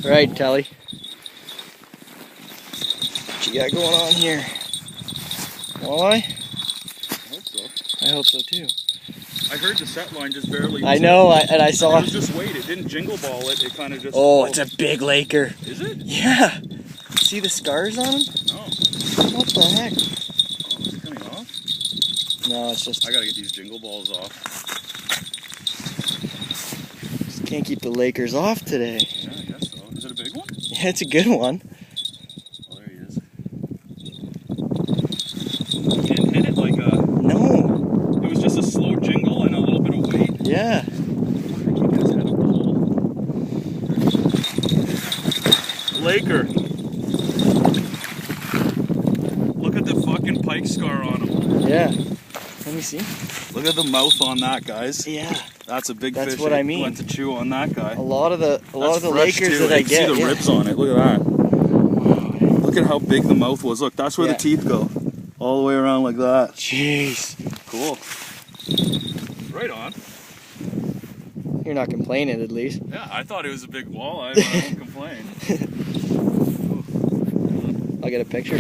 Right, Telly. What you got going on here? Walleye? I hope so. I hope so too. I heard the set line just barely. I know, and I saw. It was just weight. It didn't jingle ball it. It kind of just. Oh, it's a big Laker. Is it? Yeah. See the scars on him? No. What the heck? Oh, is it coming off? No, it's just. I gotta get these jingle balls off. Just can't keep the Lakers off today. Yeah, I guess so. Is it a big one? Yeah, it's a good one. Oh, there he is. You didn't hit it like a. No. It was just a slow jingle and a little bit of weight. Yeah. Keep his head up the hole. Laker. Look at the fucking pike scar on him. Yeah. Let me see. Look at the mouth on that, guys. Yeah. That's a big That's fish. what I mean. Went to chew on that guy. A lot of the Lakers too. that I You get. see the Yeah. ribs on it. Look at that. Look at how big the mouth was. Look, that's where Yeah. the teeth go. All the way around like that. Jeez. Cool. Right on. You're not complaining, at least. Yeah, I thought it was a big walleye, but I won't complain. I'll get a picture.